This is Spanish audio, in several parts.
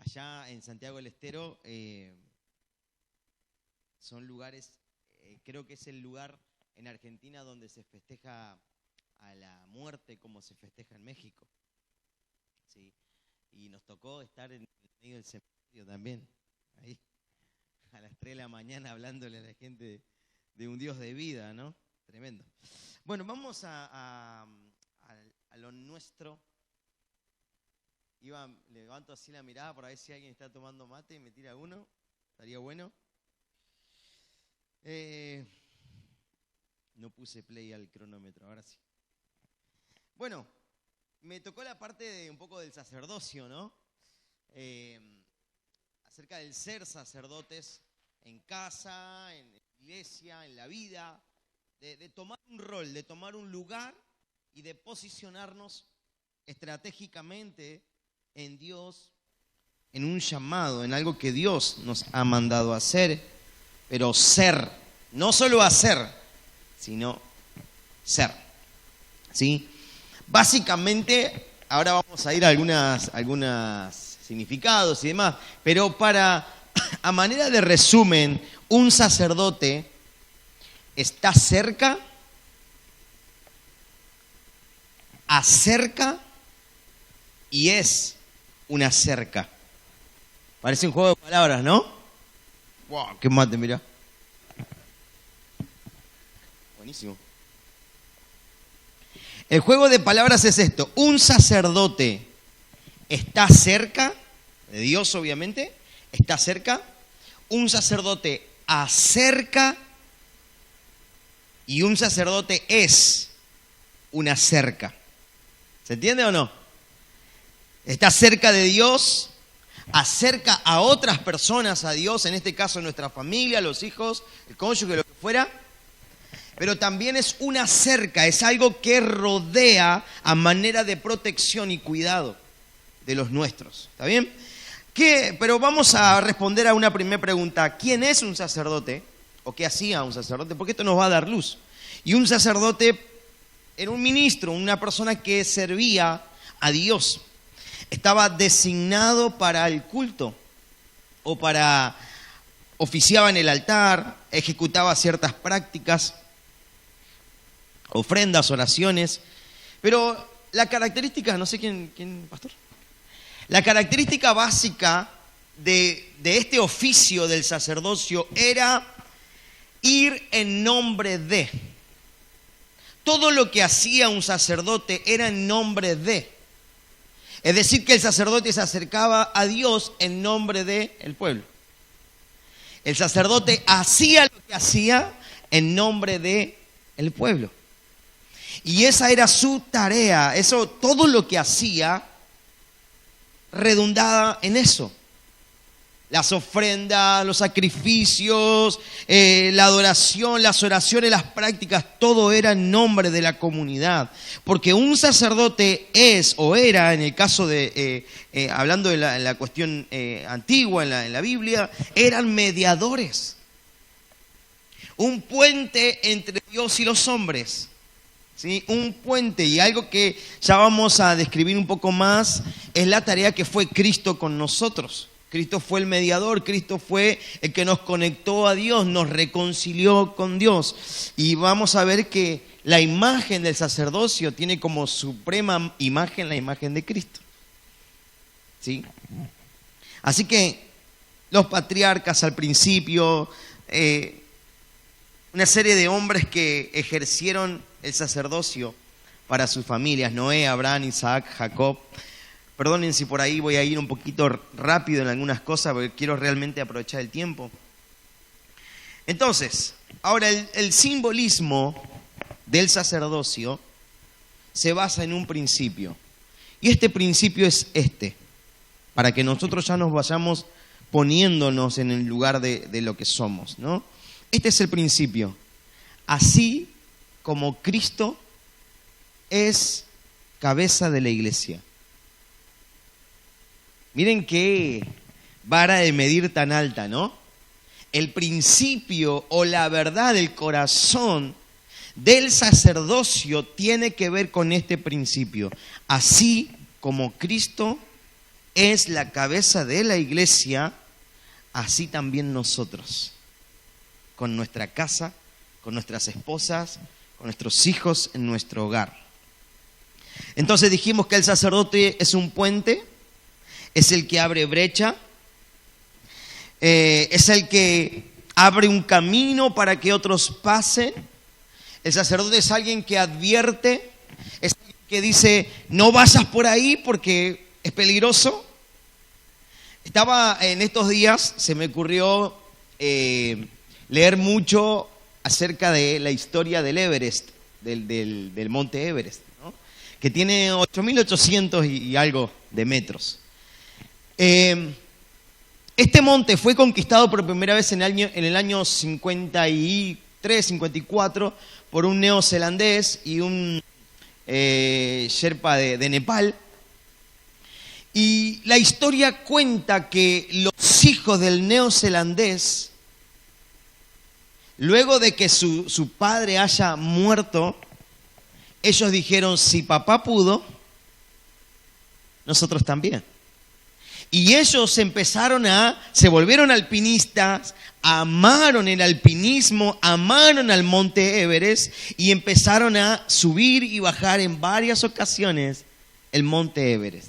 allá en Santiago del Estero son lugares, creo que es el lugar en Argentina donde se festeja a la muerte como se festeja en México. ¿Sí? Y nos tocó estar en medio del cementerio también, ahí, a las 3 de la mañana hablándole a la gente de un Dios de vida, ¿no? Tremendo. Bueno, vamos a lo nuestro. Levanto así la mirada para ver si alguien está tomando mate y me tira uno. Estaría bueno. No puse play al cronómetro, ahora sí. Bueno, me tocó la parte de un poco del sacerdocio, ¿no? Acerca del ser sacerdotes en casa, en iglesia, en la vida, de tomar un rol, de tomar un lugar y de posicionarnos estratégicamente en Dios, en un llamado, en algo que Dios nos ha mandado a hacer, pero ser, no solo hacer, sino ser, ¿sí? Básicamente, ahora vamos a ir a algunos significados y demás, pero a manera de resumen, un sacerdote está cerca, acerca y es una cerca. Parece un juego de palabras, ¿no? ¡Wow! ¡Qué mate, mirá! Buenísimo. El juego de palabras es esto. Un sacerdote está cerca, de Dios obviamente, está cerca. Un sacerdote acerca y un sacerdote es una cerca. ¿Se entiende o no? Está cerca de Dios, acerca a otras personas a Dios, en este caso nuestra familia, los hijos, el cónyuge, lo que fuera. Pero también es una cerca, es algo que rodea a manera de protección y cuidado de los nuestros. ¿Está bien? Pero vamos a responder a una primera pregunta. ¿Quién es un sacerdote? ¿O qué hacía un sacerdote? Porque esto nos va a dar luz. Y un sacerdote era un ministro, una persona que servía a Dios. Estaba designado para el culto o oficiaba en el altar, ejecutaba ciertas prácticas, ofrendas, oraciones. Pero la característica, no sé quién, pastor. La característica básica de este oficio del sacerdocio era ir en nombre de. Todo lo que hacía un sacerdote era en nombre de. Es decir, que el sacerdote se acercaba a Dios en nombre del pueblo. El sacerdote hacía lo que hacía en nombre del pueblo. Y esa era su tarea. Todo lo que hacía redundaba en eso. Las ofrendas, los sacrificios, la adoración, las oraciones, las prácticas, todo era en nombre de la comunidad. Porque un sacerdote es o era, en el caso de, hablando de la cuestión antigua en la Biblia, eran mediadores. Un puente entre Dios y los hombres. ¿Sí? Un puente, y algo que ya vamos a describir un poco más, es la tarea que fue Cristo con nosotros. Cristo fue el mediador, Cristo fue el que nos conectó a Dios, nos reconcilió con Dios. Y vamos a ver que la imagen del sacerdocio tiene como suprema imagen la imagen de Cristo. ¿Sí? Así que los patriarcas al principio, una serie de hombres que ejercieron el sacerdocio para sus familias, Noé, Abraham, Isaac, Jacob. Perdonen si por ahí voy a ir un poquito rápido en algunas cosas porque quiero realmente aprovechar el tiempo. Entonces, ahora el simbolismo del sacerdocio se basa en un principio. Y este principio es para que nosotros ya nos vayamos poniéndonos en el lugar de lo que somos, ¿no? Este es el principio. Así como Cristo es cabeza de la iglesia. Miren qué vara de medir tan alta, ¿no? El principio o la verdad del corazón del sacerdocio tiene que ver con este principio. Así como Cristo es la cabeza de la iglesia, así también nosotros, con nuestra casa, con nuestras esposas, con nuestros hijos en nuestro hogar. Entonces dijimos que el sacerdote es un puente, es el que abre brecha, es el que abre un camino para que otros pasen. El sacerdote es alguien que advierte, es alguien que dice, no vayas por ahí porque es peligroso. Estaba en estos días, se me ocurrió leer mucho acerca de la historia del Everest, del monte Everest, ¿no? Que tiene 8.800 y algo de metros. Este monte fue conquistado por primera vez en el año 53, 54 por un neozelandés y un sherpa de Nepal. Y la historia cuenta que los hijos del neozelandés, luego de que su padre haya muerto, ellos dijeron, si papá pudo, nosotros también. Y ellos se volvieron alpinistas, amaron el alpinismo, amaron al monte Everest y empezaron a subir y bajar en varias ocasiones el monte Everest.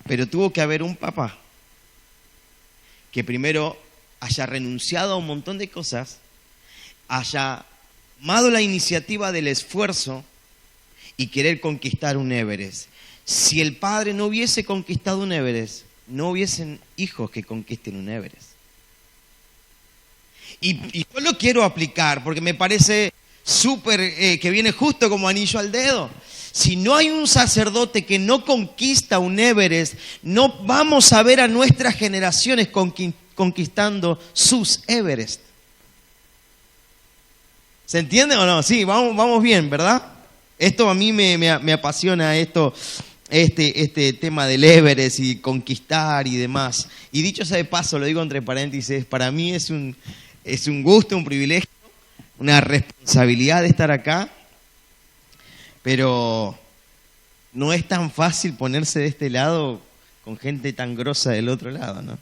Pero tuvo que haber un papá que primero haya renunciado a un montón de cosas, haya tomado la iniciativa del esfuerzo y querer conquistar un Everest. Si el padre no hubiese conquistado un Everest, no hubiesen hijos que conquisten un Everest. Y yo lo quiero aplicar porque me parece súper que viene justo como anillo al dedo. Si no hay un sacerdote que no conquista un Everest, no vamos a ver a nuestras generaciones conquistando sus Everest. ¿Se entiende o no? Sí, vamos bien, ¿verdad? Esto a mí me apasiona, este tema del Everest y conquistar y demás. Y dicho sea de paso, lo digo entre paréntesis, para mí es un gusto, un privilegio, una responsabilidad de estar acá, pero no es tan fácil ponerse de este lado con gente tan grosa del otro lado, ¿no?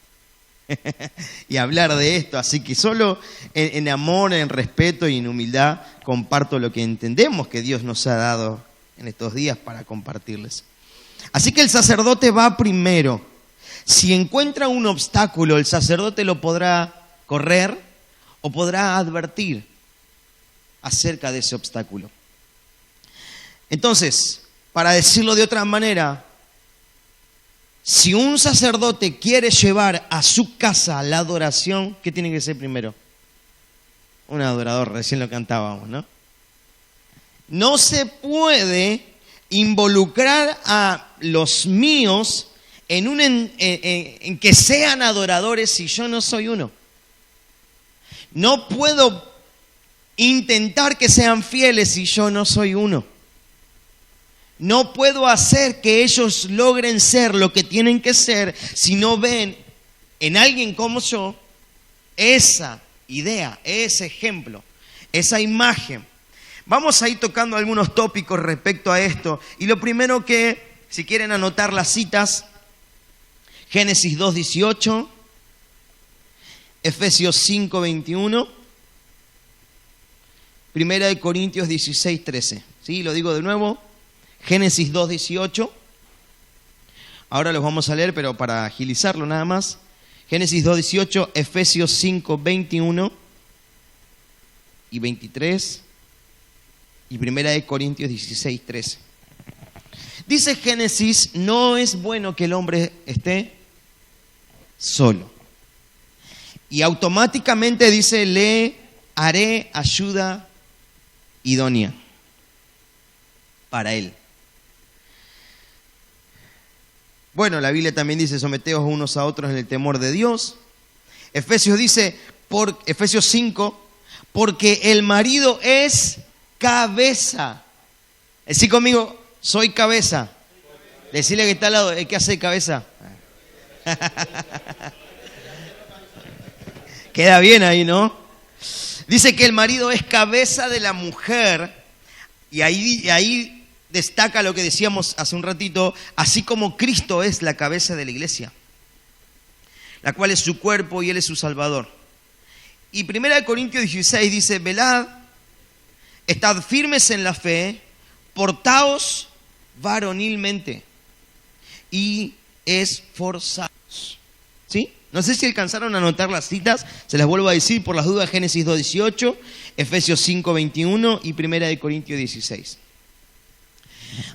Y hablar de esto, así que solo en amor, en respeto y en humildad comparto lo que entendemos que Dios nos ha dado en estos días para compartirles. Así que el sacerdote va primero. Si encuentra un obstáculo, el sacerdote lo podrá correr o podrá advertir acerca de ese obstáculo. Entonces, para decirlo de otra manera, si un sacerdote quiere llevar a su casa la adoración, ¿qué tiene que ser primero? Un adorador, recién lo cantábamos, ¿no? No se puede involucrar a los míos en que sean adoradores si yo no soy uno. No puedo intentar que sean fieles si yo no soy uno. No puedo hacer que ellos logren ser lo que tienen que ser si no ven en alguien como yo esa idea, ese ejemplo, esa imagen. Vamos a ir tocando algunos tópicos respecto a esto. Y lo primero que, si quieren anotar las citas, Génesis 2:18, Efesios 5:21, Primera de Corintios 16:13. ¿Sí? Lo digo de nuevo. Génesis 2:18. Ahora los vamos a leer, pero para agilizarlo nada más. Génesis 2:18, Efesios 5:21 y 23 y Primera de Corintios 16:13. Dice Génesis, no es bueno que el hombre esté solo. Y automáticamente dice, le haré ayuda idónea para él. Bueno, la Biblia también dice, someteos unos a otros en el temor de Dios. Efesios dice, Efesios 5, porque el marido es cabeza. Decí conmigo, soy cabeza. Decirle que está al lado, ¿qué hace cabeza? Queda bien ahí, ¿no? Dice que el marido es cabeza de la mujer. Y ahí destaca lo que decíamos hace un ratito, así como Cristo es la cabeza de la iglesia. la cual es su cuerpo y Él es su Salvador. Y 1 Corintios 16 dice, velad, estad firmes en la fe, portaos varonilmente y esforzados. ¿Sí? No sé si alcanzaron a anotar las citas, se las vuelvo a decir por las dudas: Génesis 2:18, Efesios 5:21 y 1 Corintios 16.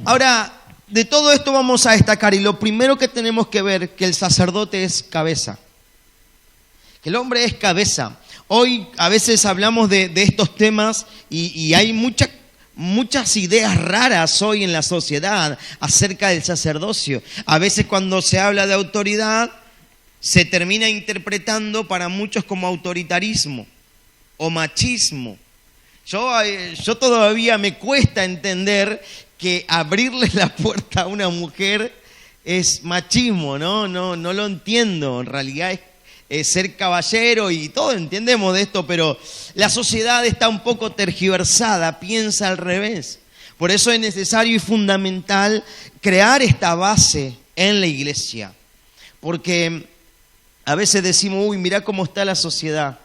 Ahora, de todo esto vamos a destacar, y lo primero que tenemos que ver, que el sacerdote es cabeza, que el hombre es cabeza. Hoy a veces hablamos de estos temas y hay muchas ideas raras hoy en la sociedad acerca del sacerdocio. A veces cuando se habla de autoridad, se termina interpretando para muchos como autoritarismo o machismo. Yo todavía me cuesta entender que abrirle la puerta a una mujer es machismo, ¿no? No lo entiendo. En realidad es ser caballero y todo entendemos de esto, pero la sociedad está un poco tergiversada, piensa al revés. Por eso es necesario y fundamental crear esta base en la iglesia. Porque a veces decimos, uy, mirá cómo está la sociedad.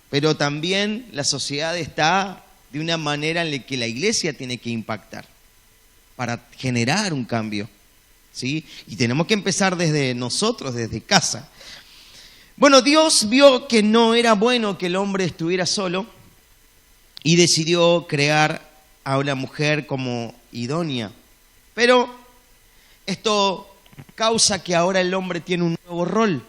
Pero también la sociedad está de una manera en la que la iglesia tiene que impactar para generar un cambio, ¿sí? Y tenemos que empezar desde nosotros, desde casa. Bueno, Dios vio que no era bueno que el hombre estuviera solo y decidió crear a una mujer como idónea. Pero esto causa que ahora el hombre tiene un nuevo rol.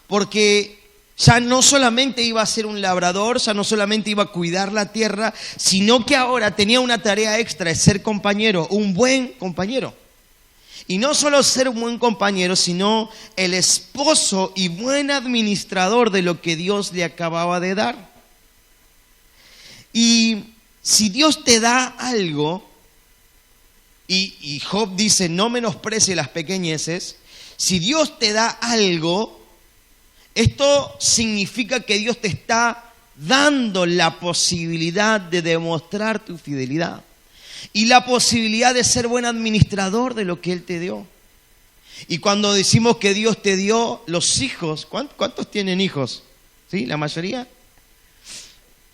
Porque ya no solamente iba a ser un labrador, ya no solamente iba a cuidar la tierra, sino que ahora tenía una tarea extra, de ser compañero, un buen compañero. Y no solo ser un buen compañero, sino el esposo y buen administrador de lo que Dios le acababa de dar. Y si Dios te da algo, y Job dice, no menosprecie las pequeñeces, si Dios te da algo, esto significa que Dios te está dando la posibilidad de demostrar tu fidelidad y la posibilidad de ser buen administrador de lo que Él te dio. Y cuando decimos que Dios te dio los hijos, ¿cuántos tienen hijos? ¿Sí? ¿La mayoría?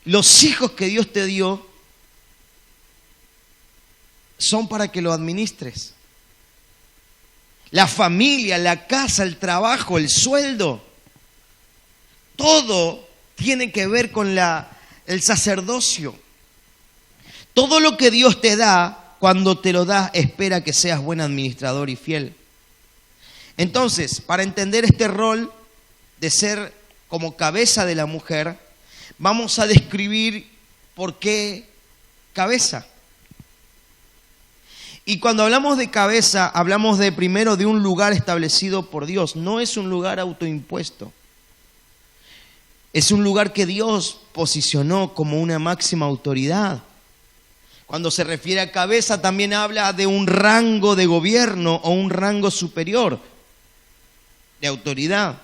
Los hijos que Dios te dio son para que lo administres. La familia, la casa, el trabajo, el sueldo, todo tiene que ver con el sacerdocio. Todo lo que Dios te da, cuando te lo da, espera que seas buen administrador y fiel. Entonces, para entender este rol de ser como cabeza de la mujer, vamos a describir por qué cabeza. Y cuando hablamos de cabeza, hablamos primero de un lugar establecido por Dios. No es un lugar autoimpuesto. Es un lugar que Dios posicionó como una máxima autoridad. Cuando se refiere a cabeza, también habla de un rango de gobierno o un rango superior de autoridad.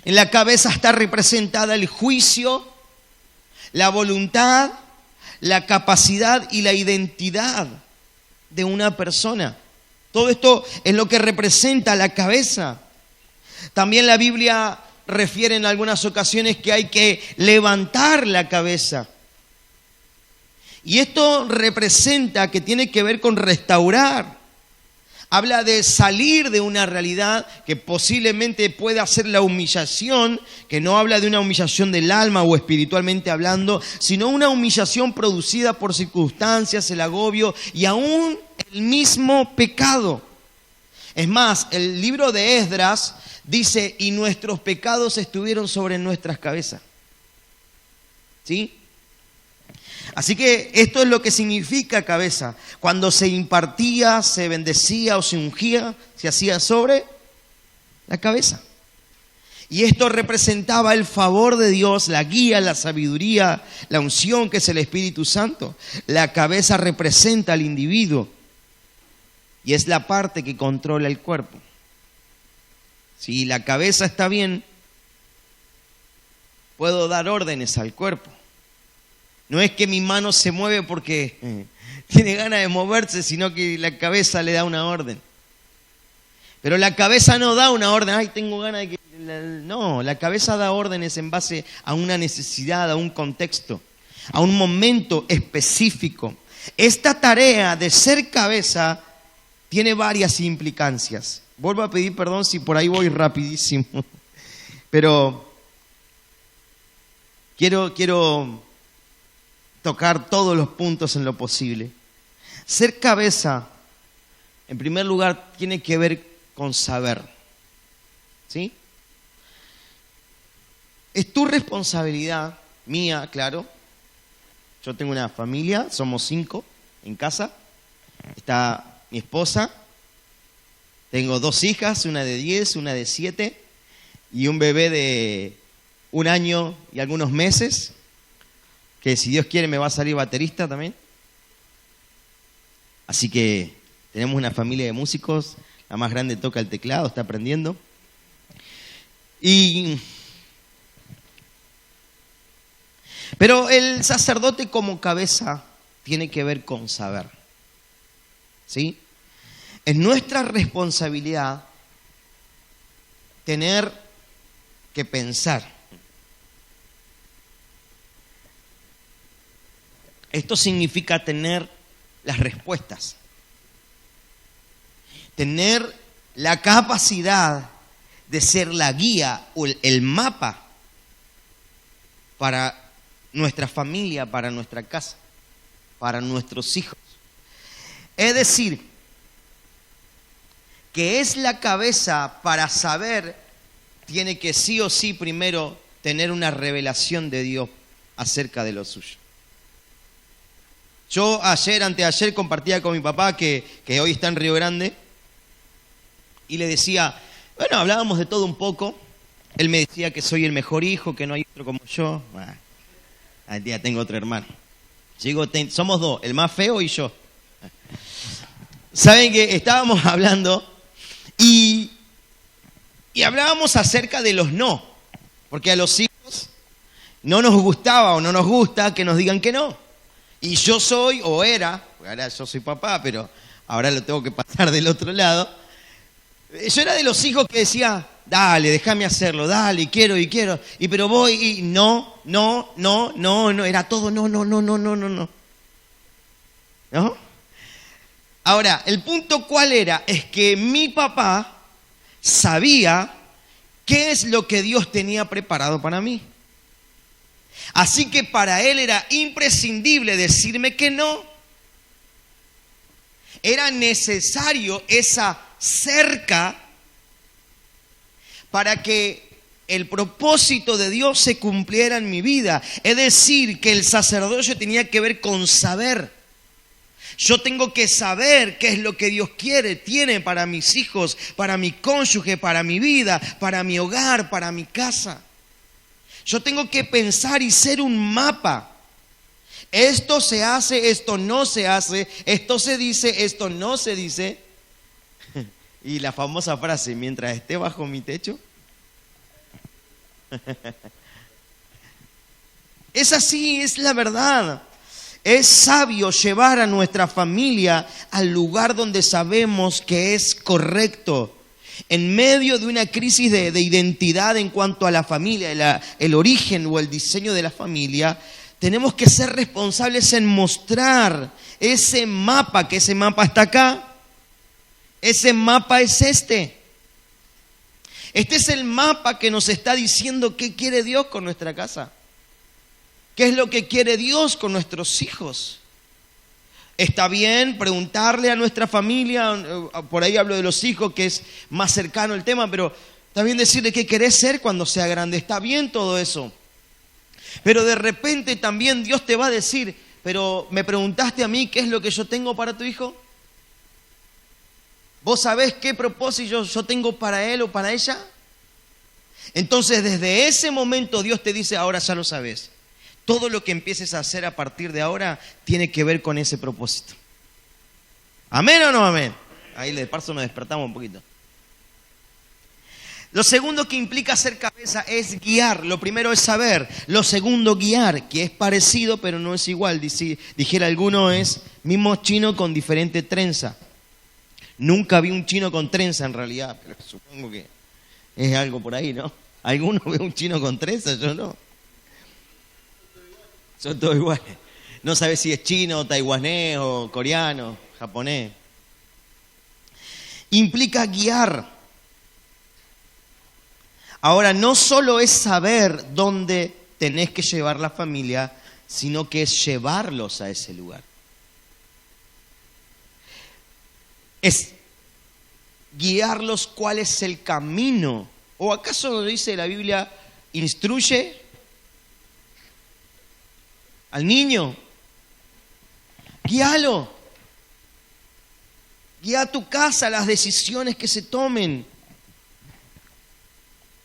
En la cabeza está representada el juicio, la voluntad, la capacidad y la identidad de una persona. Todo esto es lo que representa la cabeza. También la Biblia refiere en algunas ocasiones que hay que levantar la cabeza. Y esto representa que tiene que ver con restaurar. Habla de salir de una realidad que posiblemente pueda ser la humillación, que no habla de una humillación del alma o espiritualmente hablando, sino una humillación producida por circunstancias, el agobio y aún el mismo pecado. Es más, el libro de Esdras dice, y nuestros pecados estuvieron sobre nuestras cabezas. ¿Sí? Así que esto es lo que significa cabeza. Cuando se impartía, se bendecía o se ungía, se hacía sobre la cabeza. Y esto representaba el favor de Dios, la guía, la sabiduría, la unción que es el Espíritu Santo. La cabeza representa al individuo y es la parte que controla el cuerpo. Si la cabeza está bien, puedo dar órdenes al cuerpo. No es que mi mano se mueve porque tiene ganas de moverse, sino que la cabeza le da una orden. Pero la cabeza no da una orden, ay, tengo ganas de que... No, la cabeza da órdenes en base a una necesidad, a un contexto, a un momento específico. Esta tarea de ser cabeza tiene varias implicancias. Vuelvo a pedir perdón si por ahí voy rapidísimo, pero quiero tocar todos los puntos en lo posible. Ser cabeza, en primer lugar, tiene que ver con saber, ¿sí? Es tu responsabilidad, mía, claro. Yo tengo una familia, somos 5 en casa. Está mi esposa, tengo 2 hijas, una de 10, una de 7 y un bebé de 1 año y algunos meses, que si Dios quiere me va a salir baterista también. Así que tenemos una familia de músicos, la más grande toca el teclado, está aprendiendo. Pero el sacerdote como cabeza tiene que ver con saber, ¿sí? Es nuestra responsabilidad tener que pensar. Esto significa tener las respuestas, tener la capacidad de ser la guía o el mapa para nuestra familia, para nuestra casa, para nuestros hijos. Es decir, que es la cabeza para saber, tiene que sí o sí primero tener una revelación de Dios acerca de lo suyo. Yo anteayer compartía con mi papá que hoy está en Río Grande y le decía, bueno, hablábamos de todo un poco. Él me decía que soy el mejor hijo, que no hay otro como yo. Bueno, al día tengo otro hermano. Somos 2, el más feo y yo. Saben que estábamos hablando y hablábamos acerca de los no, porque a los hijos no nos gustaba o no nos gusta que nos digan que no. Y yo soy, o era, ahora yo soy papá, pero ahora lo tengo que pasar del otro lado. Yo era de los hijos que decía, dale, déjame hacerlo, dale, quiero, y pero voy, y no, era todo no. ¿No? Ahora, el punto ¿cuál era? Es que mi papá sabía qué es lo que Dios tenía preparado para mí. Así que para él era imprescindible decirme que no. Era necesario esa cerca para que el propósito de Dios se cumpliera en mi vida. Es decir, que el sacerdocio tenía que ver con saber. Yo tengo que saber qué es lo que Dios tiene para mis hijos, para mi cónyuge, para mi vida, para mi hogar, para mi casa. Yo tengo que pensar y ser un mapa. Esto se hace, esto no se hace, esto se dice, esto no se dice. Y la famosa frase, mientras esté bajo mi techo. Es así, es la verdad. Es sabio llevar a nuestra familia al lugar donde sabemos que es correcto. En medio de una crisis de identidad en cuanto a la familia, el origen o el diseño de la familia, tenemos que ser responsables en mostrar ese mapa, que ese mapa está acá. Ese mapa es este. Este es el mapa que nos está diciendo qué quiere Dios con nuestra casa. ¿Qué es lo que quiere Dios con nuestros hijos? Está bien preguntarle a nuestra familia, por ahí hablo de los hijos, que es más cercano el tema, pero está bien decirle qué querés ser cuando sea grande. Está bien todo eso. Pero de repente también Dios te va a decir, pero ¿me preguntaste a mí qué es lo que yo tengo para tu hijo? ¿Vos sabés qué propósito yo tengo para él o para ella? Entonces desde ese momento Dios te dice, ahora ya lo sabés. Todo lo que empieces a hacer a partir de ahora tiene que ver con ese propósito. ¿Amén o no amén? Ahí de paso nos despertamos un poquito. Lo segundo que implica ser cabeza es guiar. Lo primero es saber. Lo segundo, guiar, que es parecido pero no es igual. Dijera alguno, es mismo chino con diferente trenza. Nunca vi un chino con trenza en realidad, pero supongo que es algo por ahí, ¿no? ¿Alguno ve un chino con trenza? Yo no. Son todos iguales. No sabes si es chino, taiwanés o coreano, japonés. Implica guiar. Ahora, no solo es saber dónde tenés que llevar la familia, sino que es llevarlos a ese lugar. Es guiarlos cuál es el camino. ¿O acaso no dice la Biblia, instruye al niño? Guíalo. Guía a tu casa las decisiones que se tomen.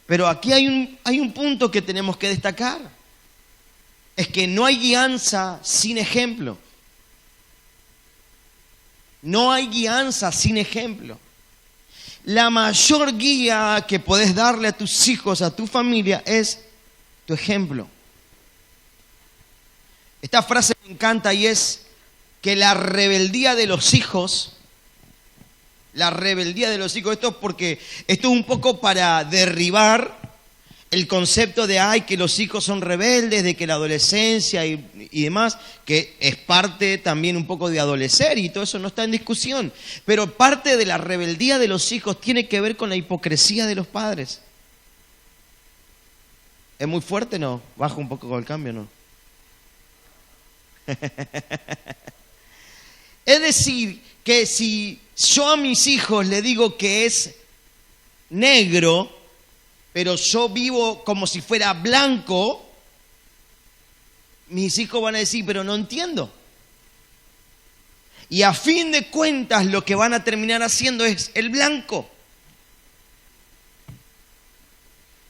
Pero aquí hay un punto que tenemos que destacar. Es que no hay guianza sin ejemplo. No hay guianza sin ejemplo. La mayor guía que podés darle a tus hijos, a tu familia, es tu ejemplo. Esta frase me encanta y es que la rebeldía de los hijos, esto es un poco para derribar el concepto de que los hijos son rebeldes, de que la adolescencia y demás, que es parte también un poco de adolecer y todo eso no está en discusión. Pero parte de la rebeldía de los hijos tiene que ver con la hipocresía de los padres. ¿Es muy fuerte? No. Bajo un poco con el cambio, ¿no? Es decir, que si yo a mis hijos le digo que es negro, pero yo vivo como si fuera blanco, mis hijos van a decir, pero no entiendo. Y a fin de cuentas lo que van a terminar haciendo es el blanco.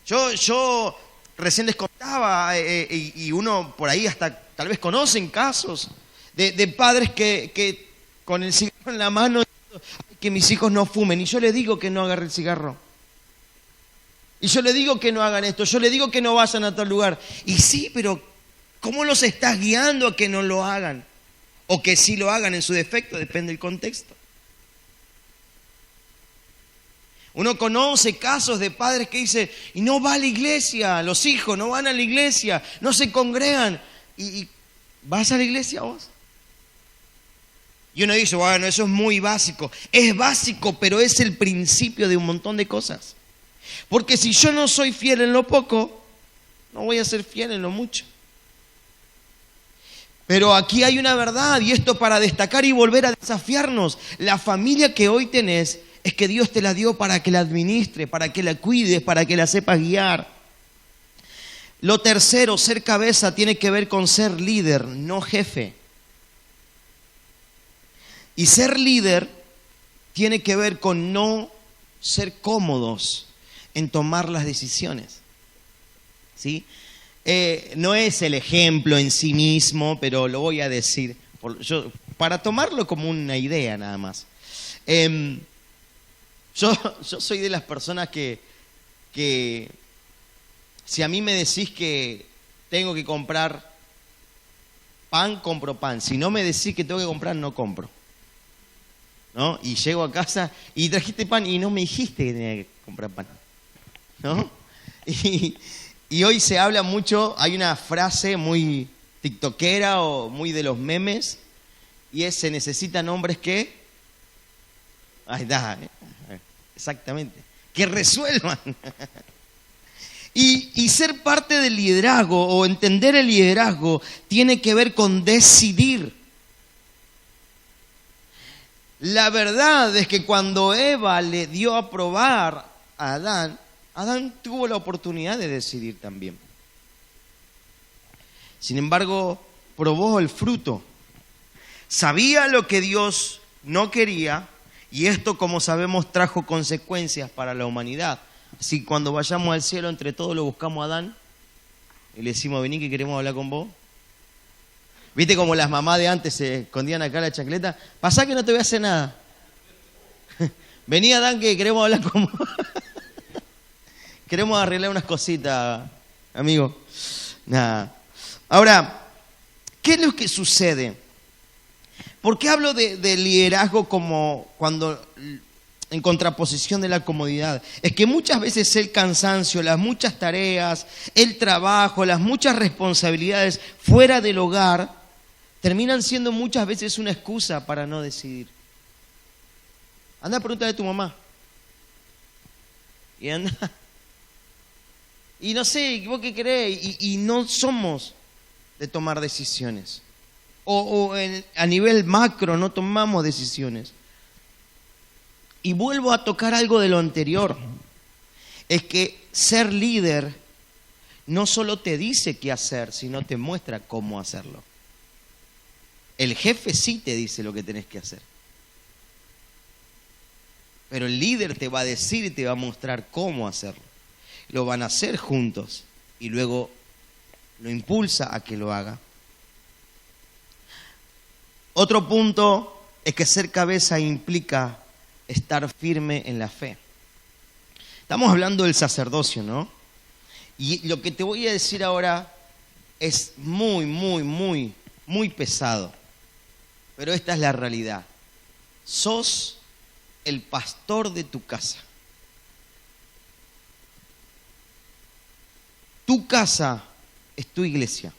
Yo recién les contaba, y uno por ahí hasta tal vez conocen casos de padres que con el cigarro en la mano, que mis hijos no fumen, y yo les digo que no agarren el cigarro. Y yo le digo que no hagan esto, yo le digo que no vayan a tal lugar. Y sí, pero ¿cómo los estás guiando a que no lo hagan? O que sí lo hagan en su defecto, depende del contexto. Uno conoce casos de padres que dicen, y no va a la iglesia, los hijos no van a la iglesia, no se congregan. ¿Y vas a la iglesia vos? Y uno dice, bueno, eso es muy básico. Es básico, pero es el principio de un montón de cosas. Porque si yo no soy fiel en lo poco, no voy a ser fiel en lo mucho. Pero aquí hay una verdad, y esto para destacar y volver a desafiarnos. La familia que hoy tenés es que Dios te la dio para que la administres, para que la cuides, para que la sepas guiar. Lo tercero, ser cabeza, tiene que ver con ser líder, no jefe. Y ser líder tiene que ver con no ser cómodos en tomar las decisiones. ¿Sí? No es el ejemplo en sí mismo, pero lo voy a decir para tomarlo como una idea nada más. Yo soy de las personas que si a mí me decís que tengo que comprar pan, compro pan. Si no me decís que tengo que comprar, no compro. ¿No? Y llego a casa y trajiste pan y no me dijiste que tenía que comprar pan. ¿No? Y hoy se habla mucho, hay una frase muy tiktokera o muy de los memes, y es, se necesitan hombres que... Ahí está, exactamente, que resuelvan. Y ser parte del liderazgo o entender el liderazgo tiene que ver con decidir. La verdad es que cuando Eva le dio a probar a Adán, Adán tuvo la oportunidad de decidir también. Sin embargo, probó el fruto. Sabía lo que Dios no quería, y esto, como sabemos, trajo consecuencias para la humanidad. Así que cuando vayamos al cielo, entre todos lo buscamos a Adán y le decimos, vení que queremos hablar con vos. ¿Viste como las mamás de antes se escondían acá la chancleta? Pasá que no te voy a hacer nada. Vení, Adán, que queremos hablar con vos. Queremos arreglar unas cositas, amigo. Nada. Ahora, ¿qué es lo que sucede? ¿Por qué hablo de liderazgo como cuando en contraposición de la comodidad? Es que muchas veces el cansancio, las muchas tareas, el trabajo, las muchas responsabilidades fuera del hogar terminan siendo muchas veces una excusa para no decidir. Anda a preguntarle a tu mamá. Y anda. Y no sé, ¿vos qué querés? Y no somos de tomar decisiones. A nivel macro no tomamos decisiones. Y vuelvo a tocar algo de lo anterior. Es que ser líder no solo te dice qué hacer, sino te muestra cómo hacerlo. El jefe sí te dice lo que tenés que hacer. Pero el líder te va a decir y te va a mostrar cómo hacerlo. Lo van a hacer juntos y luego lo impulsa a que lo haga. Otro punto es que ser cabeza implica estar firme en la fe. Estamos hablando del sacerdocio, ¿no? Y lo que te voy a decir ahora es muy pesado. Pero esta es la realidad. Sos el pastor de tu casa. Tu casa es tu iglesia.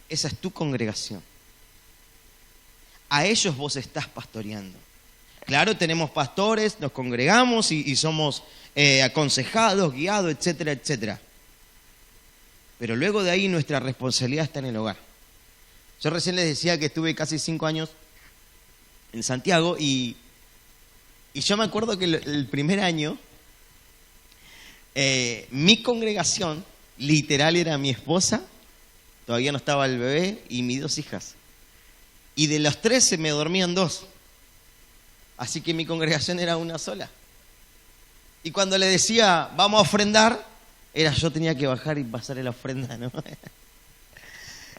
Esa es tu congregación. A ellos vos estás pastoreando. Claro, tenemos pastores, nos congregamos y somos aconsejados, guiados, etcétera, etcétera. Pero luego de ahí nuestra responsabilidad está en el hogar. Yo recién les decía que estuve casi 5 años en Santiago y yo me acuerdo que el primer año mi congregación literal era mi esposa, todavía no estaba el bebé, y mis 2 hijas. Y de los 3 se me dormían 2. Así que mi congregación era una sola. Y cuando le decía, vamos a ofrendar, yo tenía que bajar y pasarle la ofrenda, ¿no?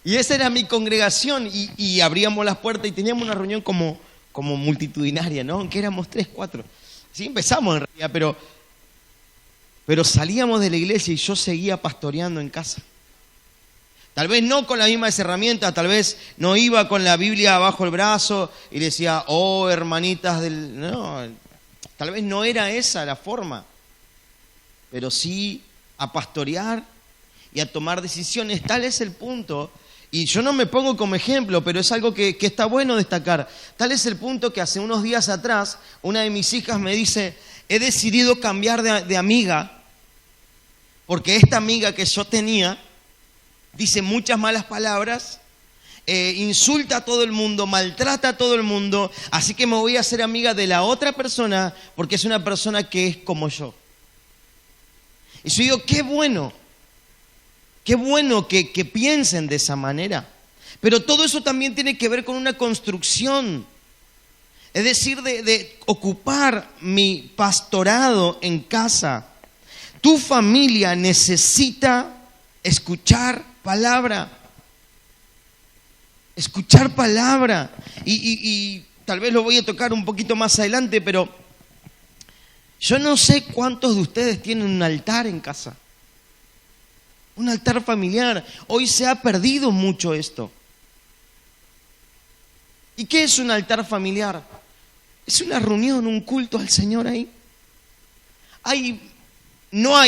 Y esa era mi congregación y abríamos las puertas y teníamos una reunión como multitudinaria, ¿no? Aunque éramos 3, 4. Así empezamos en realidad, pero salíamos de la iglesia y yo seguía pastoreando en casa. Tal vez no con las mismas herramientas, tal vez no iba con la Biblia bajo el brazo y decía, oh, hermanitas del... No, tal vez no era esa la forma, pero sí a pastorear y a tomar decisiones. Tal es el punto, y yo no me pongo como ejemplo, pero es algo que está bueno destacar. Tal es el punto que hace unos días atrás, una de mis hijas me dice, he decidido cambiar de amiga, porque esta amiga que yo tenía dice muchas malas palabras, insulta a todo el mundo, maltrata a todo el mundo, así que me voy a hacer amiga de la otra persona porque es una persona que es como yo. Y yo digo, qué bueno que piensen de esa manera. Pero todo eso también tiene que ver con una construcción. Es decir, de ocupar mi pastorado en casa. Tu familia necesita escuchar palabra. Escuchar palabra. Y tal vez lo voy a tocar un poquito más adelante, pero yo no sé cuántos de ustedes tienen un altar en casa. Un altar familiar. Hoy se ha perdido mucho esto. ¿Y qué es un altar familiar? Es una reunión, un culto al Señor ahí.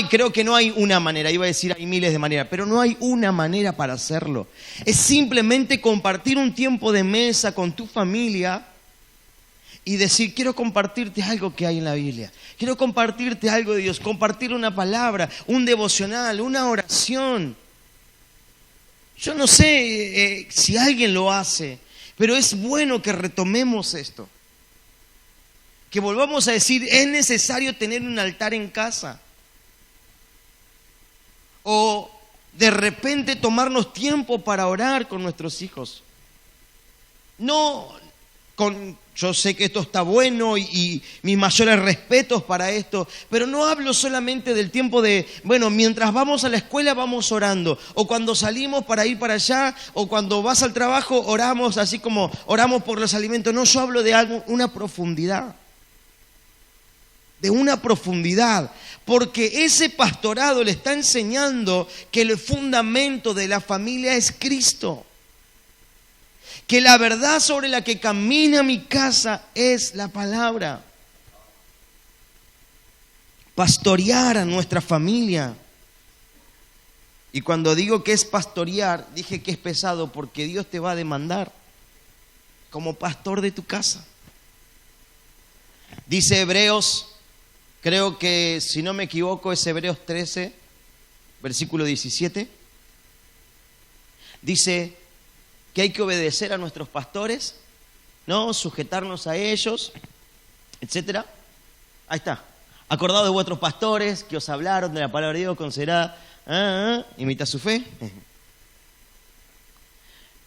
Creo que no hay una manera, iba a decir hay miles de maneras, pero no hay una manera para hacerlo. Es simplemente compartir un tiempo de mesa con tu familia y decir, quiero compartirte algo que hay en la Biblia, quiero compartirte algo de Dios, compartir una palabra, un devocional, una oración. Yo no sé si alguien lo hace, pero es bueno que retomemos esto. Que volvamos a decir, es necesario tener un altar en casa. O de repente tomarnos tiempo para orar con nuestros hijos. Yo sé que esto está bueno y mis mayores respetos para esto, pero no hablo solamente del tiempo de, mientras vamos a la escuela vamos orando, o cuando salimos para ir para allá, o cuando vas al trabajo oramos, así como oramos por los alimentos. No, yo hablo de una profundidad. De una profundidad, porque ese pastorado le está enseñando que el fundamento de la familia es Cristo, que la verdad sobre la que camina mi casa es la palabra. Pastorear a nuestra familia. Y cuando digo que es pastorear, dije que es pesado porque Dios te va a demandar como pastor de tu casa. Dice Hebreos, creo que si no me equivoco es Hebreos 13, versículo 17. Dice que hay que obedecer a nuestros pastores, ¿no? Sujetarnos a ellos, etcétera. Ahí está. Acordado de vuestros pastores que os hablaron de la palabra de Dios, considerad, imita su fe.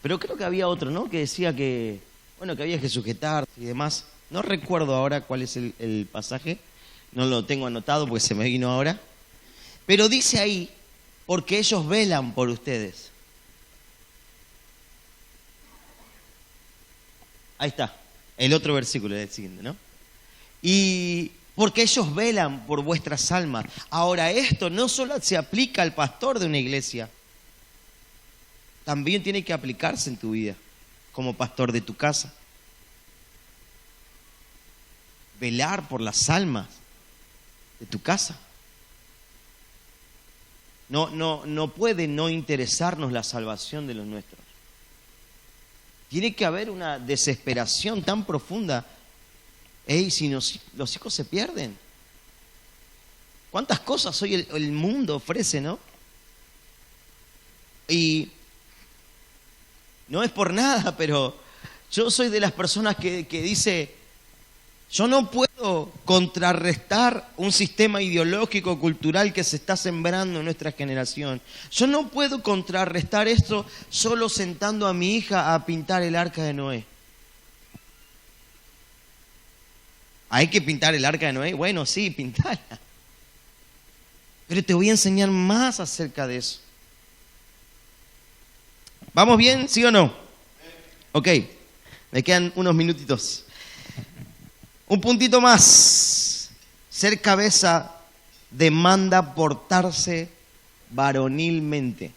Pero creo que había otro, ¿no? Que decía que, bueno, que había que sujetarse y demás. No recuerdo ahora cuál es el pasaje, no lo tengo anotado porque se me vino ahora. Pero dice ahí, porque ellos velan por ustedes. Ahí está, el otro versículo, el siguiente, ¿no? Y porque ellos velan por vuestras almas. Ahora, esto no solo se aplica al pastor de una iglesia, también tiene que aplicarse en tu vida, como pastor de tu casa. Velar por las almas de tu casa. No puede no interesarnos la salvación de los nuestros. Tiene que haber una desesperación tan profunda. Si los hijos se pierden. ¿Cuántas cosas hoy el mundo ofrece, no? Y no es por nada, pero yo soy de las personas que dice, yo no puedo contrarrestar un sistema ideológico, cultural que se está sembrando en nuestra generación. Yo no puedo contrarrestar esto solo sentando a mi hija a pintar el arca de Noé. ¿Hay que pintar el arca de Noé? Bueno, sí, pintala. Pero te voy a enseñar más acerca de eso. ¿Vamos bien? ¿Sí o no? Ok, me quedan unos minutitos. Un puntito más. Ser cabeza demanda portarse varonilmente.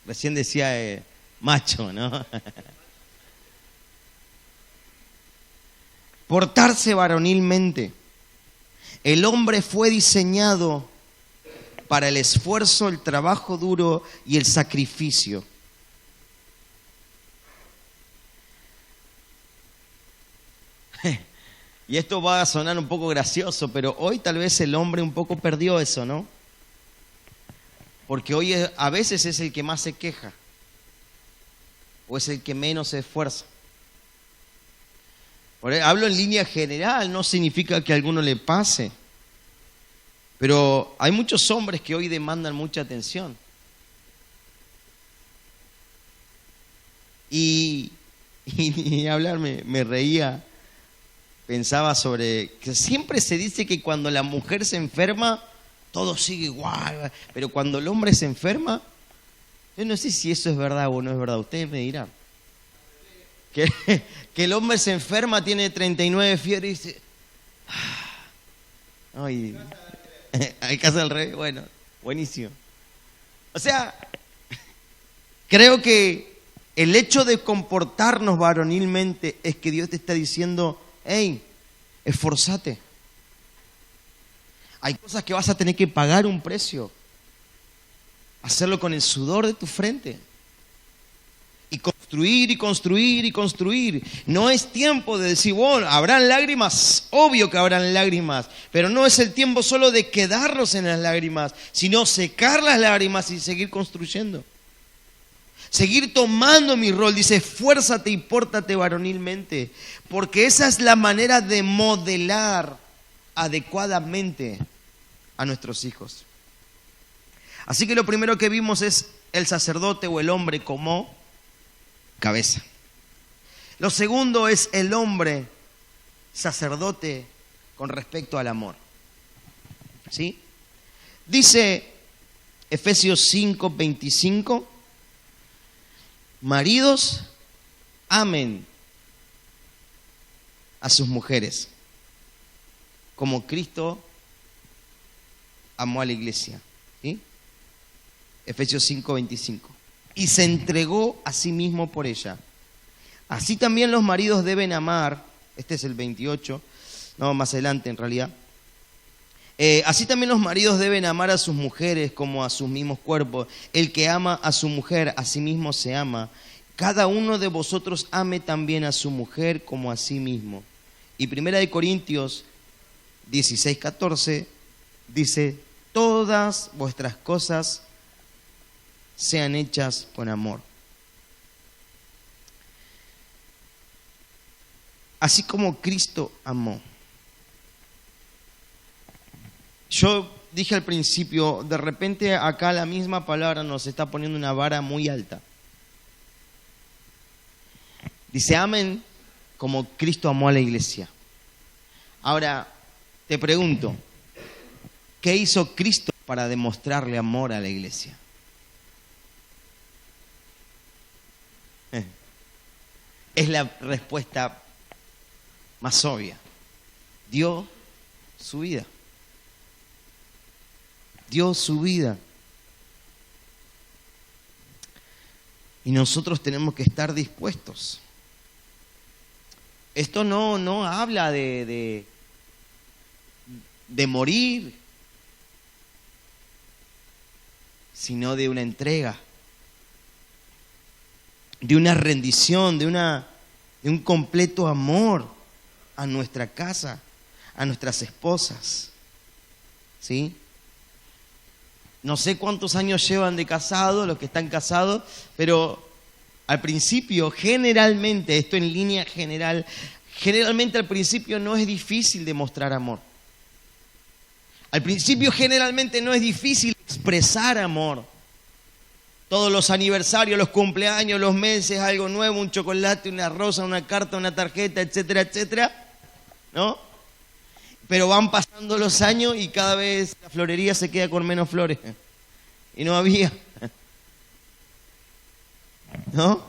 Recién decía macho, ¿no? Portarse varonilmente. El hombre fue diseñado para el esfuerzo, el trabajo duro y el sacrificio. Y esto va a sonar un poco gracioso, pero hoy tal vez el hombre un poco perdió eso, ¿no? Porque hoy a veces es el que más se queja, o es el que menos se esfuerza. Hablo en línea general, no significa que a alguno le pase, pero hay muchos hombres que hoy demandan mucha atención. Y hablar me reía. Pensaba sobre que siempre se dice que cuando la mujer se enferma, todo sigue igual. Pero cuando el hombre se enferma, yo no sé si eso es verdad o no es verdad. Ustedes me dirán. Que el hombre se enferma, tiene 39 fiebre y dice... Ay, hay casa al revés. Bueno, buenísimo. O sea, creo que el hecho de comportarnos varonilmente es que Dios te está diciendo... Hey, esforzate. Hay cosas que vas a tener que pagar un precio. Hacerlo con el sudor de tu frente. Y construir y construir y construir. No es tiempo de decir, bueno, habrán lágrimas. Obvio que habrán lágrimas. Pero no es el tiempo solo de quedarnos en las lágrimas, sino secar las lágrimas y seguir construyendo. Seguir tomando mi rol. Dice, esfuérzate y pórtate varonilmente. Porque esa es la manera de modelar adecuadamente a nuestros hijos. Así que lo primero que vimos es el sacerdote o el hombre como cabeza. Lo segundo es el hombre sacerdote con respecto al amor. ¿Sí? Dice Efesios 5:25. Maridos, amen a sus mujeres, como Cristo amó a la iglesia. ¿Sí? Efesios 5:25. y se entregó a sí mismo por ella. Así también los maridos deben amar, este es el 28, no, más adelante en realidad. Así también los maridos deben amar a sus mujeres como a sus mismos cuerpos. El que ama a su mujer, a sí mismo se ama. Cada uno de vosotros ame también a su mujer como a sí mismo. Y 1 Corintios 16:14 dice, todas vuestras cosas sean hechas con amor. Así como Cristo amó. Yo dije al principio, de repente acá la misma palabra nos está poniendo una vara muy alta. Dice, amen como Cristo amó a la iglesia. Ahora, te pregunto, ¿qué hizo Cristo para demostrarle amor a la iglesia? Es la respuesta más obvia. Dio su vida. Dio su vida. Y nosotros tenemos que estar dispuestos. Esto no habla de morir, sino de una entrega, de una rendición, de un completo amor a nuestra casa, a nuestras esposas. ¿Sí? No sé cuántos años llevan de casados, los que están casados, pero al principio, generalmente, esto en línea general, generalmente al principio no es difícil demostrar amor. Al principio generalmente no es difícil expresar amor. Todos los aniversarios, los cumpleaños, los meses, algo nuevo, un chocolate, una rosa, una carta, una tarjeta, etcétera, etcétera, ¿no? Pero van pasando los años y cada vez la florería se queda con menos flores. Y no había. ¿No?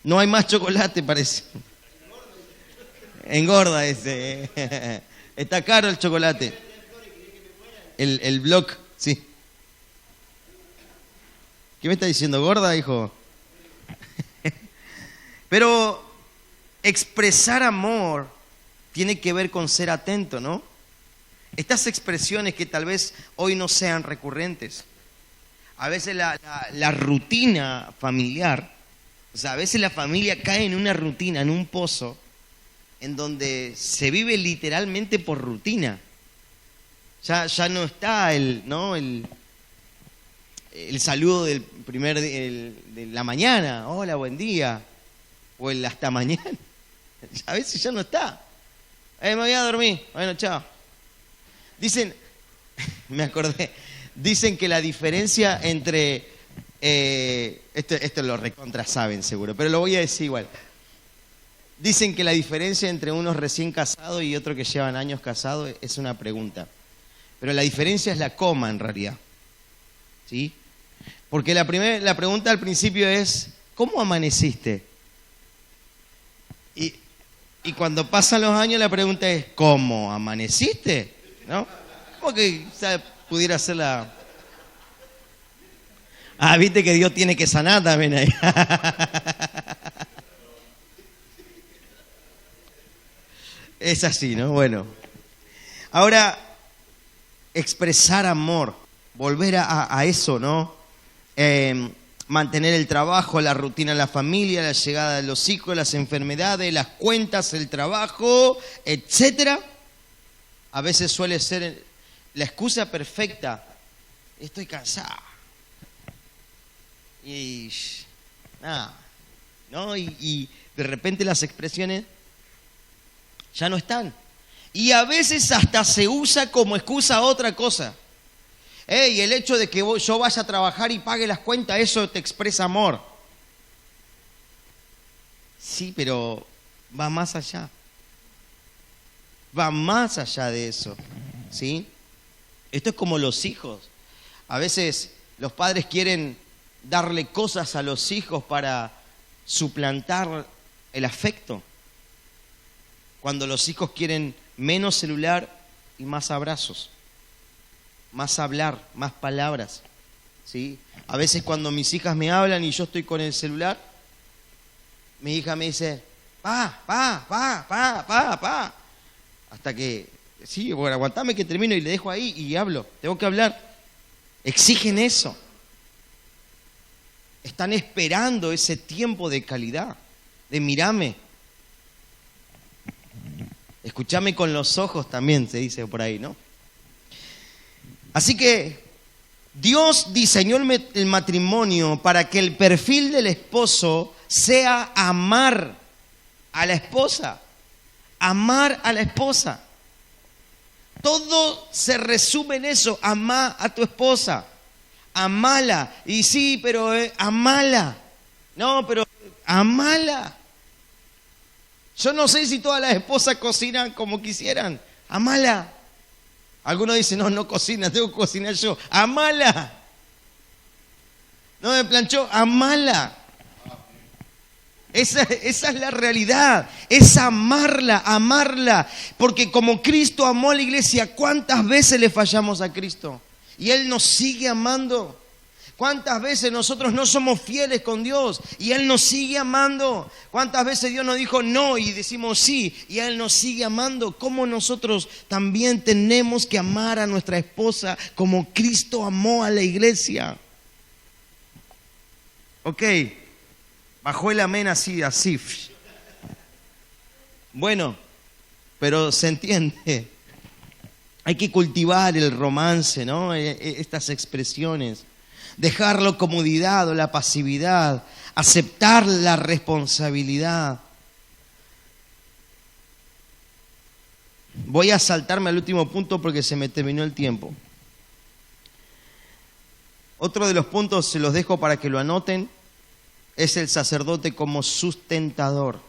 No hay más chocolate, parece. Engorda ese. Está caro el chocolate. El block, sí. ¿Qué me está diciendo? ¿Gorda, hijo? Pero expresar amor tiene que ver con ser atento, ¿no? Estas expresiones que tal vez hoy no sean recurrentes. A veces la rutina familiar, o sea, a veces la familia cae en una rutina, en un pozo, en donde se vive literalmente por rutina. Ya no está el saludo del de la mañana, hola, buen día, o el hasta mañana. A veces ya no está. Me voy a dormir, bueno, chao. Dicen, me acordé, dicen que la diferencia entre, esto lo recontra saben seguro, pero lo voy a decir igual. Dicen que la diferencia entre unos recién casados y otros que llevan años casados es una pregunta. Pero la diferencia es la coma en realidad. ¿Sí? Porque la pregunta al principio es, ¿cómo amaneciste? Y cuando pasan los años la pregunta es, ¿cómo amaneciste? ¿No? ¿Cómo que pudiera ser la... Ah, viste que Dios tiene que sanar también ahí. Es así, ¿no? Bueno. Ahora, expresar amor, volver a eso, ¿no? Mantener el trabajo, la rutina en la familia, la llegada de los hijos, las enfermedades, las cuentas, el trabajo, etcétera. A veces suele ser la excusa perfecta. Estoy cansado. Y nada, ¿no? Y de repente las expresiones ya no están. Y a veces hasta se usa como excusa otra cosa. Y el hecho de que yo vaya a trabajar y pague las cuentas, eso te expresa amor. Sí, pero va más allá. Va más allá de eso. ¿Sí? Esto es como los hijos. A veces los padres quieren darle cosas a los hijos para suplantar el afecto. Cuando los hijos quieren menos celular y más abrazos, más hablar, más palabras. ¿sí? A veces cuando mis hijas me hablan y yo estoy con el celular, mi hija me dice, pa. Hasta que, sí, bueno, aguantame que termino y le dejo ahí y hablo. Tengo que hablar. Exigen eso. Están esperando ese tiempo de calidad, de mirame. Escuchame con los ojos también, se dice por ahí, ¿no? Así que Dios diseñó el matrimonio para que el perfil del esposo sea amar a la esposa. Amar a la esposa. Todo se resume en eso. Amá a tu esposa. Amala. Y sí, pero amala. No, pero amala. Yo no sé si todas las esposas cocinan como quisieran. Amala. Algunos dicen, no cocina, tengo que cocinar yo. Amala. No me planchó, amala. Esa es la realidad, es amarla. Porque como Cristo amó a la iglesia, ¿cuántas veces le fallamos a Cristo? Y Él nos sigue amando. ¿Cuántas veces nosotros no somos fieles con Dios y Él nos sigue amando? ¿Cuántas veces Dios nos dijo no y decimos sí y Él nos sigue amando? ¿Cómo nosotros también tenemos que amar a nuestra esposa como Cristo amó a la iglesia? Ok, bajó el amén así. Bueno, pero se entiende. Hay que cultivar el romance, ¿no? Estas expresiones. Dejar la comodidad o la pasividad, aceptar la responsabilidad. Voy a saltarme al último punto porque se me terminó el tiempo. Otro de los puntos, se los dejo para que lo anoten, es el sacerdote como sustentador.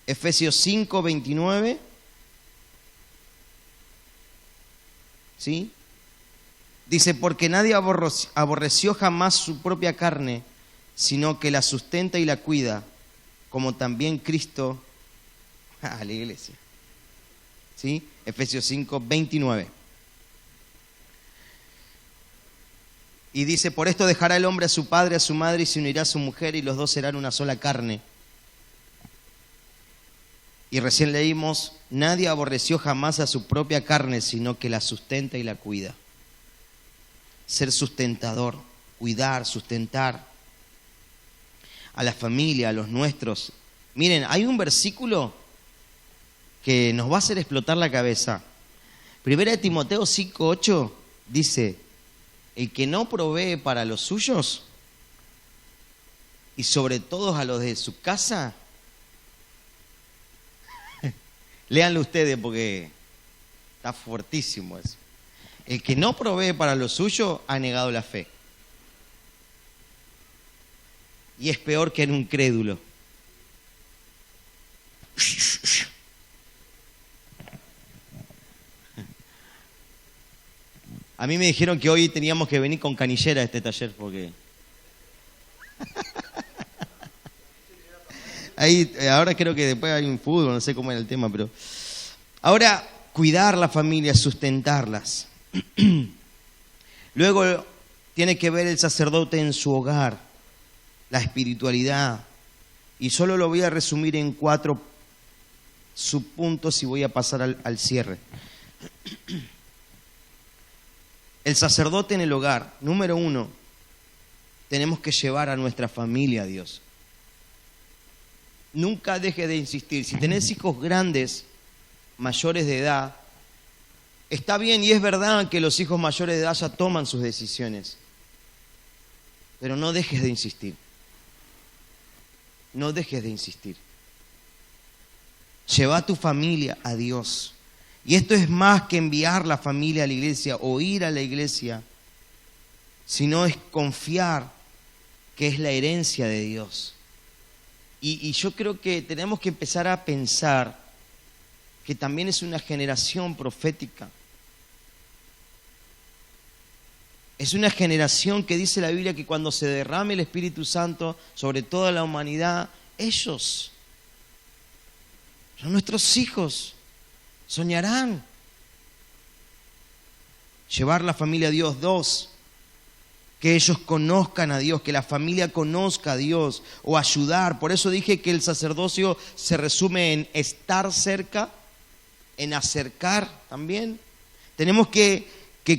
Efesios 5:29. ¿Sí? Dice, porque nadie aborreció jamás su propia carne, sino que la sustenta y la cuida, como también Cristo a la iglesia. ¿Sí? Efesios 5:29. Y dice, por esto dejará el hombre a su padre, a su madre, y se unirá a su mujer, y los dos serán una sola carne. Y recién leímos, nadie aborreció jamás a su propia carne, sino que la sustenta y la cuida. Ser sustentador, cuidar, sustentar a la familia, a los nuestros. Miren, hay un versículo que nos va a hacer explotar la cabeza. Primera de Timoteo 5:8 dice, el que no provee para los suyos y sobre todo a los de su casa, léanlo ustedes porque está fuertísimo eso. El que no provee para lo suyo ha negado la fe. Y es peor que en un crédulo. A mí me dijeron que hoy teníamos que venir con canillera a este taller porque... ahora creo que después hay un fútbol, no sé cómo era el tema, pero... Ahora, cuidar la familia, sustentarlas. Luego tiene que ver el sacerdote en su hogar, la espiritualidad. Y solo lo voy a resumir en 4 subpuntos y voy a pasar al cierre. El sacerdote en el hogar, número 1, tenemos que llevar a nuestra familia a Dios. Nunca dejes de insistir. Si tenés hijos grandes, mayores de edad, está bien y es verdad que los hijos mayores de edad ya toman sus decisiones. Pero no dejes de insistir. No dejes de insistir. Lleva a tu familia a Dios. Y esto es más que enviar la familia a la iglesia o ir a la iglesia, sino es confiar que es la herencia de Dios. Y yo creo que tenemos que empezar a pensar que también es una generación profética. Es una generación que dice la Biblia que cuando se derrame el Espíritu Santo sobre toda la humanidad, ellos son nuestros hijos, soñarán. Llevar la familia a Dios. 2, que ellos conozcan a Dios, que la familia conozca a Dios o ayudar. Por eso dije que el sacerdocio se resume en estar cerca, en acercar también. Tenemos que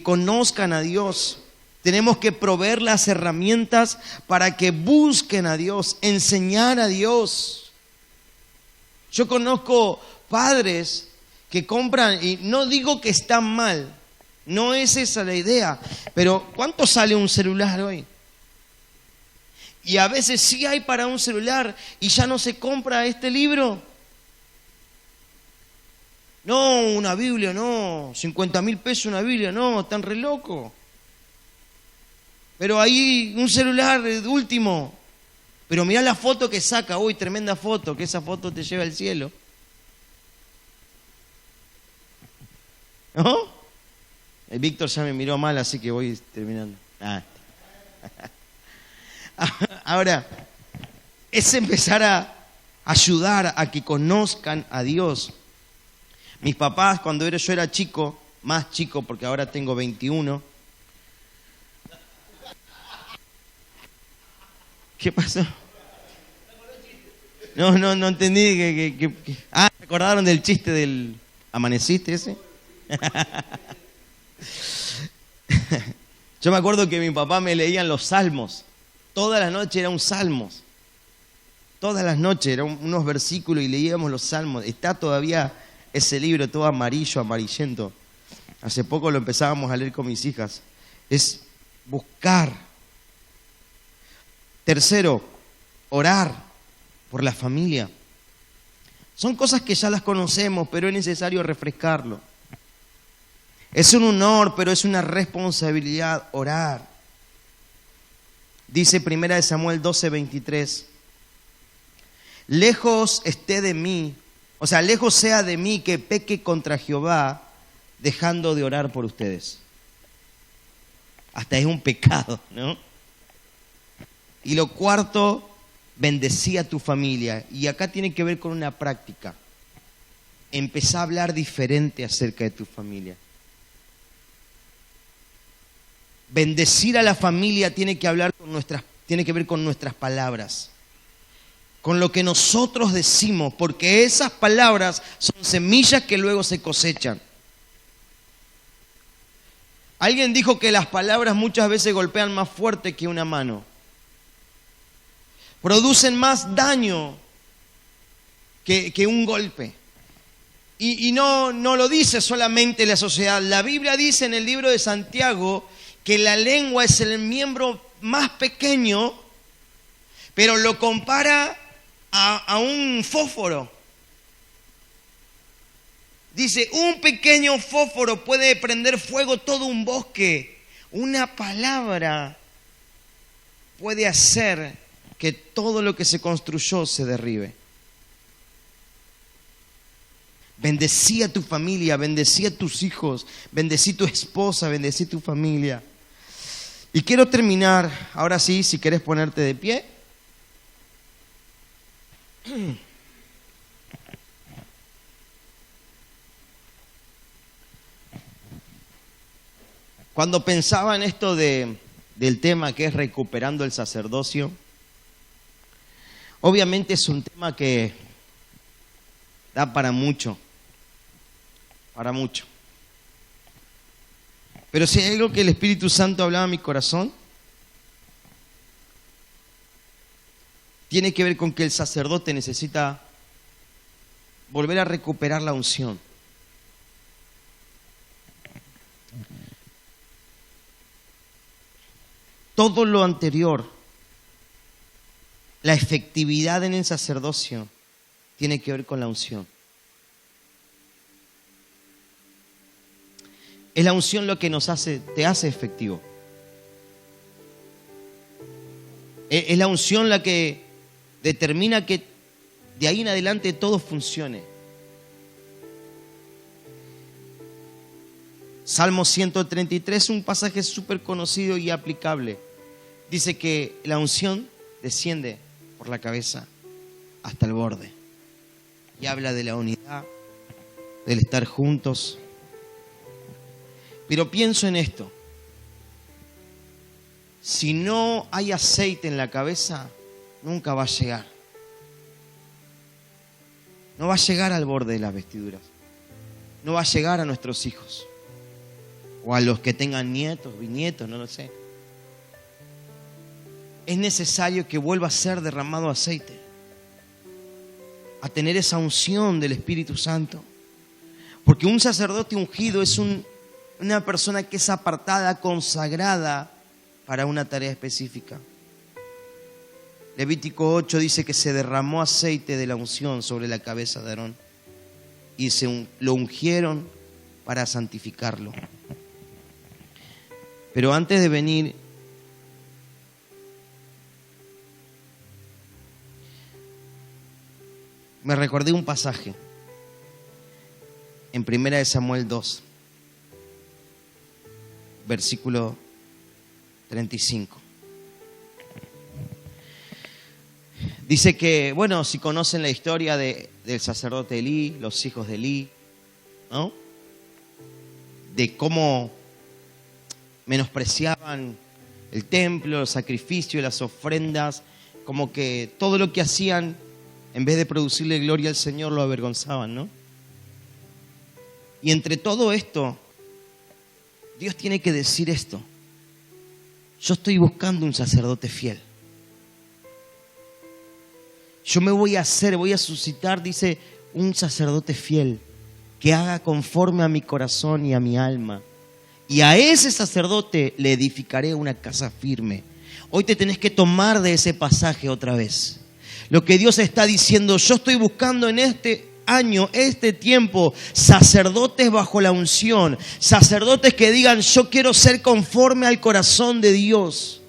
conozcan a Dios. Tenemos que proveer las herramientas para que busquen a Dios, enseñar a Dios. Yo conozco padres que compran, y no digo que están mal, no es esa la idea, pero ¿cuánto sale un celular hoy? Y a veces sí hay para un celular y ya no se compra este libro. No, una Biblia, no, 50.000 pesos una Biblia, no, están re loco. Pero ahí un celular último. Pero mirá la foto que saca, uy, tremenda foto, que esa foto te lleva al cielo. ¿No? El Víctor ya me miró mal, así que voy terminando. Ahora, es empezar a ayudar a que conozcan a Dios. Mis papás, cuando yo era chico, más chico porque ahora tengo 21. ¿Qué pasó? No entendí que... Ah, ¿se acordaron del chiste del amaneciste ese? Yo me acuerdo que mi papá me leían los salmos. Todas las noches eran salmos. Todas las noches eran unos versículos y leíamos los salmos. Está todavía ese libro todo amarillo, amarillento. Hace poco lo empezábamos a leer con mis hijas. Es buscar. Tercero, orar por la familia. Son cosas que ya las conocemos, pero es necesario refrescarlo. Es un honor, pero es una responsabilidad orar. Dice 1 Samuel 12:23. Lejos esté de mí, o sea, lejos sea de mí que peque contra Jehová, dejando de orar por ustedes. Hasta es un pecado, ¿no? Y lo cuarto, bendecí a tu familia. Y acá tiene que ver con una práctica. Empezá a hablar diferente acerca de tu familia. Bendecir a la familia tiene que ver con nuestras palabras, con lo que nosotros decimos, porque esas palabras son semillas que luego se cosechan. Alguien dijo que las palabras muchas veces golpean más fuerte que una mano. Producen más daño que un golpe. Y no lo dice solamente la sociedad. La Biblia dice en el libro de Santiago que la lengua es el miembro más pequeño, pero lo compara a un fósforo. Dice, un pequeño fósforo puede prender fuego todo un bosque. Una palabra puede hacer que todo lo que se construyó se derribe. Bendecí a tu familia, bendecí a tus hijos, bendecí tu esposa, bendecí tu familia. Y quiero terminar, ahora sí, si querés ponerte de pie. Cuando pensaba en esto del tema que es recuperando el sacerdocio, obviamente es un tema que da para mucho, Pero si hay algo que el Espíritu Santo hablaba en mi corazón, tiene que ver con que el sacerdote necesita volver a recuperar la unción. Todo lo anterior, la efectividad en el sacerdocio, tiene que ver con la unción. Es la unción lo que te hace efectivo. Es la unción la que determina que de ahí en adelante todo funcione. Salmo 133, un pasaje súper conocido y aplicable. Dice que la unción desciende por la cabeza hasta el borde. Y habla de la unidad, del estar juntos. Pero pienso en esto. si no hay aceite en la cabeza, nunca va a llegar. No va a llegar al borde de las vestiduras. No va a llegar a nuestros hijos. O a los que tengan nietos, bisnietos, no lo sé. Es necesario que vuelva a ser derramado aceite. A tener esa unción del Espíritu Santo. Porque un sacerdote ungido es una persona que es apartada, consagrada para una tarea específica. Levítico 8 dice que se derramó aceite de la unción sobre la cabeza de Aarón y lo ungieron para santificarlo. Pero antes de venir, me recordé un pasaje en 1 Samuel 2, versículo 35. Dice que, bueno, si conocen la historia del sacerdote Elí, los hijos de Elí, ¿no? De cómo menospreciaban el templo, los sacrificios, las ofrendas, como que todo lo que hacían, en vez de producirle gloria al Señor, lo avergonzaban, ¿no? Y entre todo esto, Dios tiene que decir esto: yo estoy buscando un sacerdote fiel. Yo me voy a suscitar, dice, un sacerdote fiel que haga conforme a mi corazón y a mi alma. Y a ese sacerdote le edificaré una casa firme. Hoy te tenés que tomar de ese pasaje otra vez. Lo que Dios está diciendo: yo estoy buscando en este año, este tiempo, sacerdotes bajo la unción, sacerdotes que digan: yo quiero ser conforme al corazón de Dios.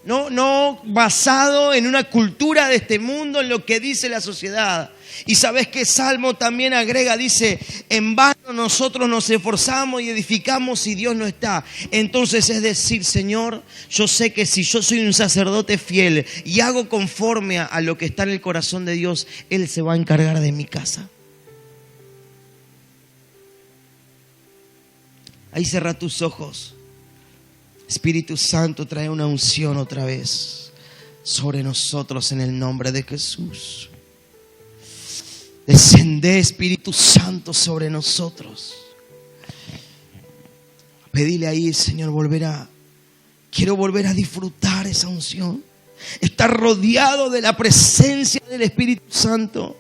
No basado en una cultura de este mundo, en lo que dice la sociedad. Y sabes que Salmo también agrega, dice: en vano nosotros nos esforzamos y edificamos si Dios no está. Entonces es decir, Señor, yo sé que si yo soy un sacerdote fiel y hago conforme a lo que está en el corazón de Dios, Él se va a encargar de mi casa. Ahí cerra tus ojos. Espíritu Santo, trae una unción otra vez sobre nosotros en el nombre de Jesús. Descende, Espíritu Santo, sobre nosotros. Pedile ahí, Señor, quiero volver a disfrutar esa unción. Estar rodeado de la presencia del Espíritu Santo.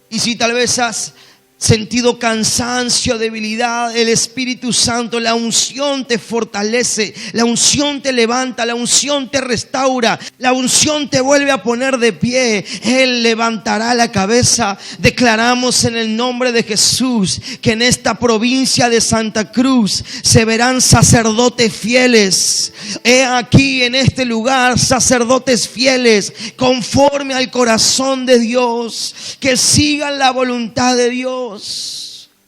Y si tal vez has sentido cansancio, debilidad, el Espíritu Santo, la unción te fortalece, la unción te levanta, la unción te restaura, la unción te vuelve a poner de pie. Él levantará la cabeza. Declaramos en el nombre de Jesús que en esta provincia de Santa Cruz se verán sacerdotes fieles. He aquí en este lugar sacerdotes fieles conforme al corazón de Dios, que sigan la voluntad de Dios.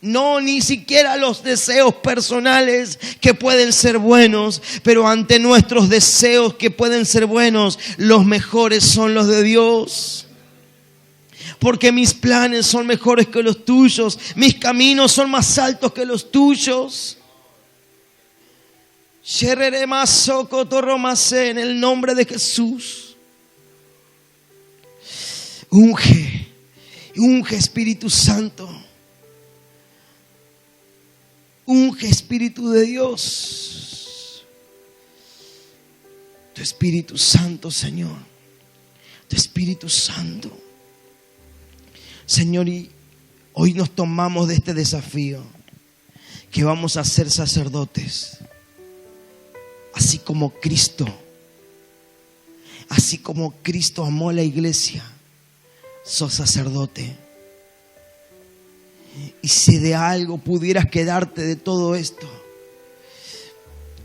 No, ni siquiera los deseos personales que pueden ser buenos, pero ante nuestros deseos que pueden ser buenos, los mejores son los de Dios. Porque mis planes son mejores que los tuyos, mis caminos son más altos que los tuyos. En el nombre de Jesús. Unge Espíritu Santo. Unge Espíritu de Dios. Tu Espíritu Santo, Señor. Tu Espíritu Santo. Señor, y hoy nos tomamos de este desafío, que vamos a ser sacerdotes, así como Cristo amó a la iglesia. Sos sacerdote. Y si de algo pudieras quedarte de todo esto,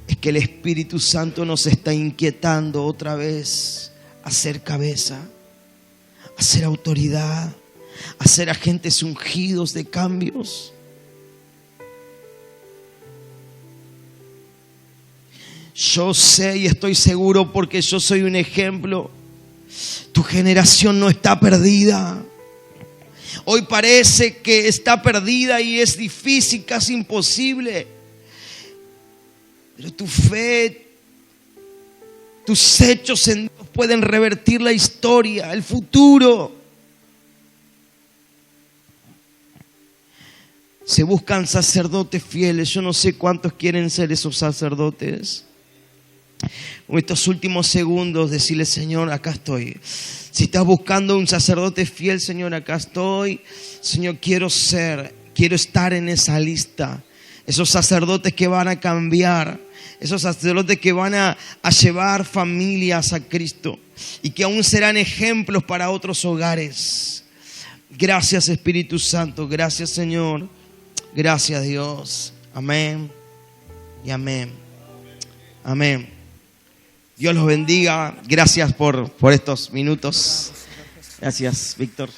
es que el Espíritu Santo nos está inquietando otra vez a ser cabeza, a ser autoridad, a ser agentes ungidos de cambios. Yo sé y estoy seguro, porque yo soy un ejemplo. Tu generación no está perdida. Hoy parece que está perdida y es difícil, casi imposible. Pero tu fe Tus hechos en Dios pueden revertir la historia, el futuro. Se buscan sacerdotes fieles. Yo no sé cuántos quieren ser esos sacerdotes. En estos últimos segundos decirle: Señor, acá estoy. Si estás buscando un sacerdote fiel, Señor, acá estoy. Señor, quiero estar en esa lista. Esos sacerdotes que van a cambiar, esos sacerdotes que van a llevar familias a Cristo y que aún serán ejemplos para otros hogares. Gracias, Espíritu Santo. Gracias, Señor. Gracias, Dios. Amén y amén. Amén. Dios los bendiga. Gracias por estos minutos. Gracias, Víctor.